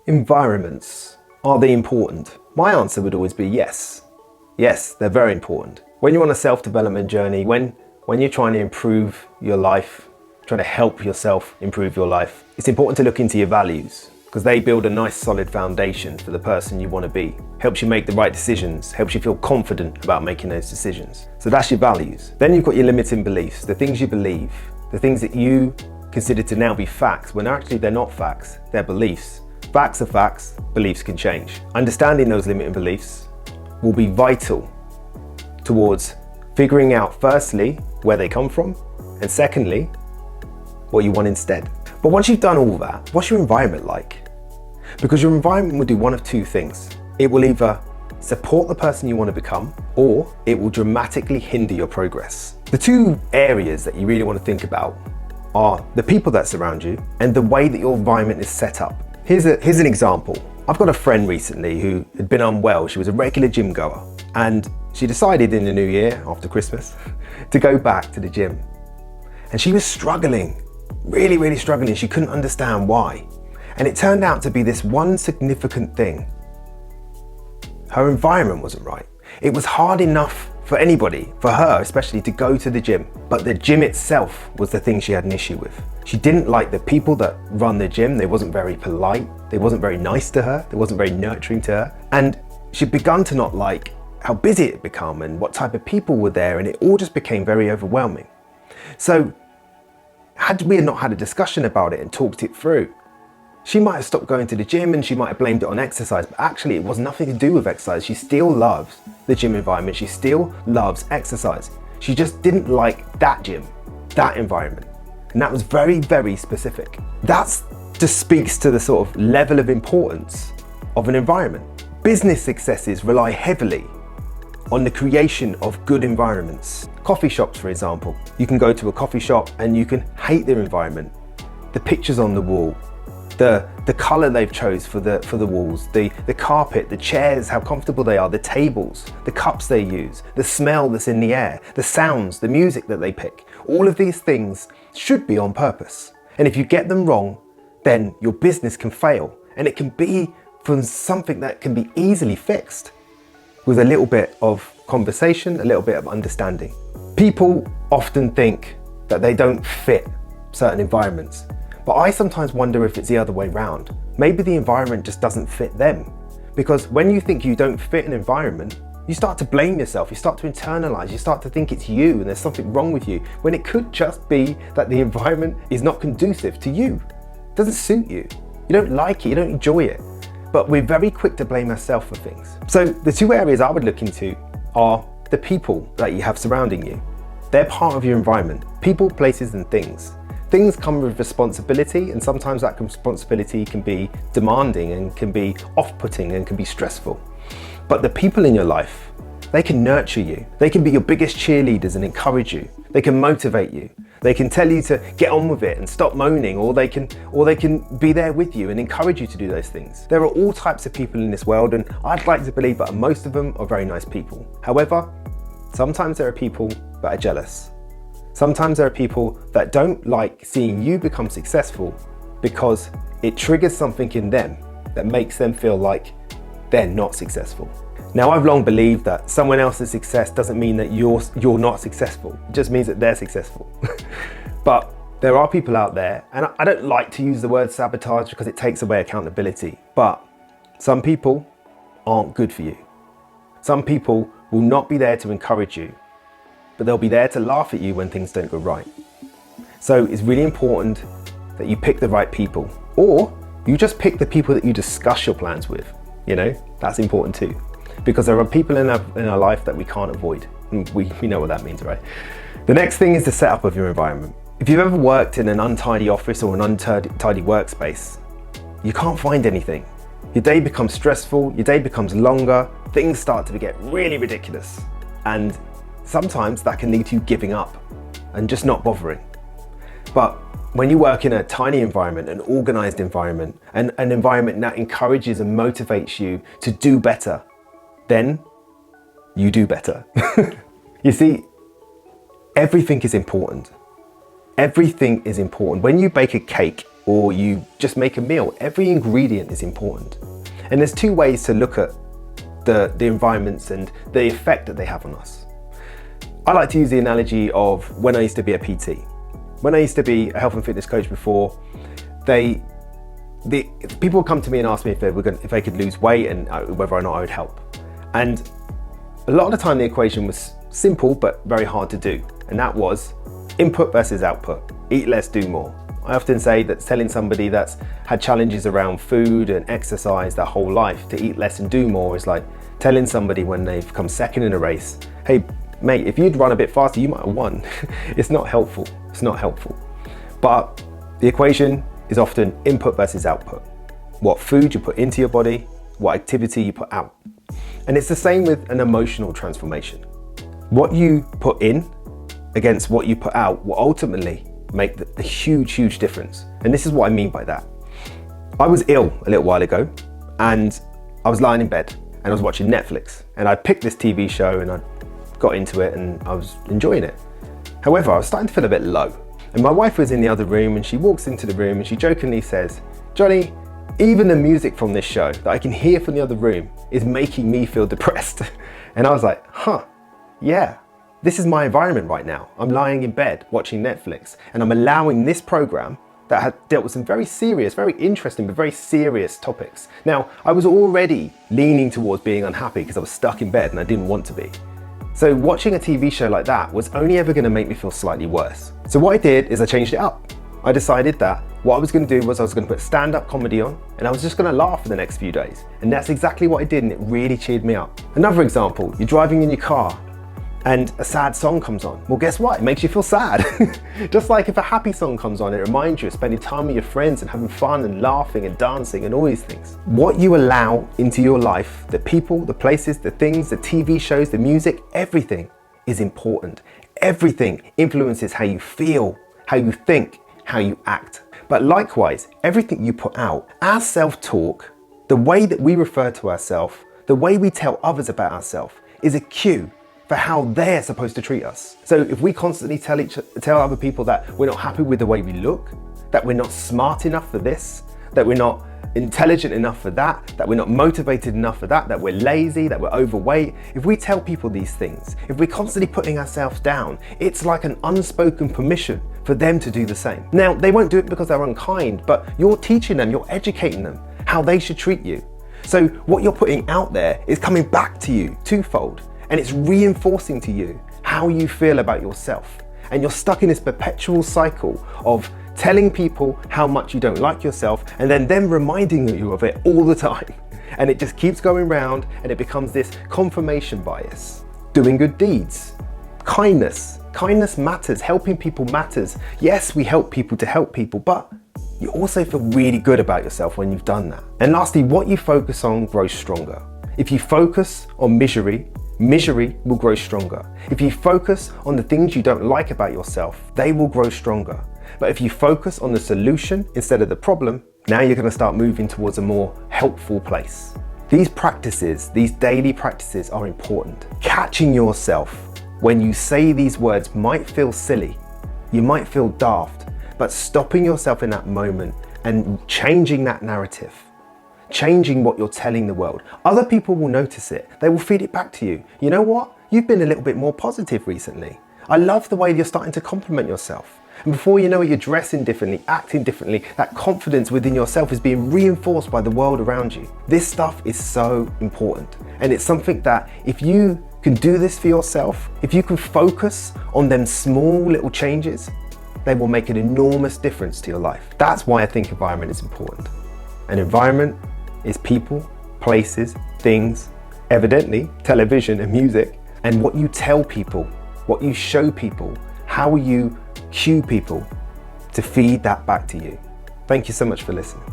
Environments, are they important? My answer would always be yes. Yes, they're very important. When you're on a self-development journey, when you're trying to improve your life, trying to help yourself improve your life, it's important to look into your values because they build a nice solid foundation for the person you want to be. Helps you make the right decisions, helps you feel confident about making those decisions. So that's your values. Then you've got your limiting beliefs, the things you believe, the things that you consider to now be facts, when actually they're not facts, they're beliefs. Facts are facts, beliefs can change. Understanding those limiting beliefs will be vital towards figuring out firstly where they come from and secondly what you want instead. But once you've done all that, what's your environment like? Because your environment will do one of two things. It will either support the person you want to become or it will dramatically hinder your progress. The two areas that you really want to think about are the people that surround you and the way that your environment is set up. Here's an example. I've got a friend recently who had been unwell. She was a regular gym goer and she decided in the new year, after Christmas, to go back to the gym. And she was struggling, really struggling. She couldn't understand why. And it turned out to be this one significant thing. Her environment wasn't right. It was hard enough for anybody, for her especially, to go to the gym, but the gym itself was the thing she had an issue with. She didn't like the people that run the gym. They wasn't very polite. They wasn't very nice to her. They wasn't very nurturing to her. And she'd begun to not like how busy it had become and what type of people were there, and it all just became very overwhelming. So had we not had a discussion about it and talked it through, she might have stopped going to the gym and she might have blamed it on exercise, but actually it was nothing to do with exercise. She still loves the gym environment. She still loves exercise. She just didn't like that gym, that environment. And that was very specific. That just speaks to the sort of level of importance of an environment. Business successes rely heavily on the creation of good environments. Coffee shops, for example. You can go to a coffee shop and you can hate their environment. The pictures on the wall, the color they've chose for the walls, the carpet, the chairs, how comfortable they are, the tables, the cups they use, the smell that's in the air, the sounds, the music that they pick. All of these things should be on purpose. And if you get them wrong, then your business can fail. And it can be from something that can be easily fixed with a little bit of conversation, a little bit of understanding. People often think that they don't fit certain environments. But I sometimes wonder if it's the other way around. Maybe the environment just doesn't fit them. Because when you think you don't fit an environment, you start to blame yourself, you start to internalize, you start to think it's you and there's something wrong with you, when it could just be that the environment is not conducive to you. It doesn't suit you. You don't like it, you don't enjoy it. But we're very quick to blame ourselves for things. So the two areas I would look into are the people that you have surrounding you. They're part of your environment. People, places, and things. Things come with responsibility, and sometimes that responsibility can be demanding and can be off-putting and can be stressful. But the people in your life, they can nurture you. They can be your biggest cheerleaders and encourage you. They can motivate you. They can tell you to get on with it and stop moaning, or they can be there with you and encourage you to do those things. There are all types of people in this world, and I'd like to believe that most of them are very nice people. However, sometimes there are people that are jealous. Sometimes there are people that don't like seeing you become successful because it triggers something in them that makes them feel like they're not successful. Now, I've long believed that someone else's success doesn't mean that you're not successful. It just means that they're successful. But there are people out there, and I don't like to use the word sabotage because it takes away accountability, but some people aren't good for you. Some people will not be there to encourage you, but they'll be there to laugh at you when things don't go right. So it's really important that you pick the right people, or you just pick the people that you discuss your plans with. You know, that's important too, because there are people in our life that we can't avoid. And we know what that means, right? The next thing is the setup of your environment. If you've ever worked in an untidy office or an untidy workspace, you can't find anything. Your day becomes stressful, your day becomes longer, things start to get really ridiculous. And sometimes that can lead to you giving up and just not bothering. But when you work in a tiny environment, an organized environment, and an environment that encourages and motivates you to do better, then you do better. You see, everything is important. Everything is important. When you bake a cake, or you just make a meal, every ingredient is important. And there's two ways to look at the environments and the effect that they have on us. I like to use the analogy of when I used to be a PT. When I used to be a health and fitness coach before, people would come to me and ask me if they could lose weight and whether or not I would help. And a lot of the time the equation was simple but very hard to do. And that was input versus output. Eat less, do more. I often say that telling somebody that's had challenges around food and exercise their whole life to eat less and do more is like telling somebody when they've come second in a race, hey mate, if you'd run a bit faster, you might have won. It's not helpful. It's not helpful. But the equation is often input versus output. What food you put into your body, what activity you put out. And it's the same with an emotional transformation. What you put in against what you put out will ultimately make a huge, huge difference. And this is what I mean by that. I was ill a little while ago and I was lying in bed and I was watching Netflix and I picked this TV show and I got into it and I was enjoying it. However, I was starting to feel a bit low. And my wife was in the other room and she walks into the room and she jokingly says, Johnny, even the music from this show that I can hear from the other room is making me feel depressed. And I was like, yeah, this is my environment right now. I'm lying in bed watching Netflix and I'm allowing this program that had dealt with some very serious, very interesting, but very serious topics. Now, I was already leaning towards being unhappy because I was stuck in bed and I didn't want to be. So watching a TV show like that was only ever going to make me feel slightly worse. So what I did is I changed it up. I decided that what I was going to do was I was going to put stand-up comedy on and I was just going to laugh for the next few days. And that's exactly what I did and it really cheered me up. Another example, you're driving in your car and a sad song comes on. Well, guess what? It makes you feel sad. Just like if a happy song comes on, it reminds you of spending time with your friends and having fun and laughing and dancing and all these things. What you allow into your life, the people, the places, the things, the TV shows, the music, everything is important. Everything influences how you feel, how you think, how you act. But likewise, everything you put out, our self-talk, the way that we refer to ourselves, the way we tell others about ourselves is a cue for how they're supposed to treat us. So if we constantly tell other people that we're not happy with the way we look, that we're not smart enough for this, that we're not intelligent enough for that we're not motivated enough for that we're lazy, that we're overweight, if we tell people these things, if we're constantly putting ourselves down, it's like an unspoken permission for them to do the same. Now, they won't do it because they're unkind, but you're teaching them, you're educating them how they should treat you. So what you're putting out there is coming back to you twofold. And it's reinforcing to you how you feel about yourself. And you're stuck in this perpetual cycle of telling people how much you don't like yourself and then them reminding you of it all the time. And it just keeps going round and it becomes this confirmation bias. Doing good deeds, kindness. Kindness matters, helping people matters. Yes, we help people to help people, but you also feel really good about yourself when you've done that. And lastly, what you focus on grows stronger. If you focus on misery will grow stronger. If you focus on the things you don't like about yourself, they will grow stronger. But if you focus on the solution instead of the problem, now you're going to start moving towards a more helpful place. These practices, these daily practices are important. Catching yourself when you say these words might feel silly, you might feel daft, but stopping yourself in that moment and changing that narrative, changing what you're telling the world. Other people will notice it. They will feed it back to you. You know what? You've been a little bit more positive recently. I love the way you're starting to compliment yourself. And before you know it, you're dressing differently, acting differently. That confidence within yourself is being reinforced by the world around you. This stuff is so important. And it's something that if you can do this for yourself, if you can focus on them small little changes, they will make an enormous difference to your life. That's why I think environment is important. An environment is people, places, things, evidently television and music, and what you tell people, what you show people, how you cue people to feed that back to you. Thank you so much for listening.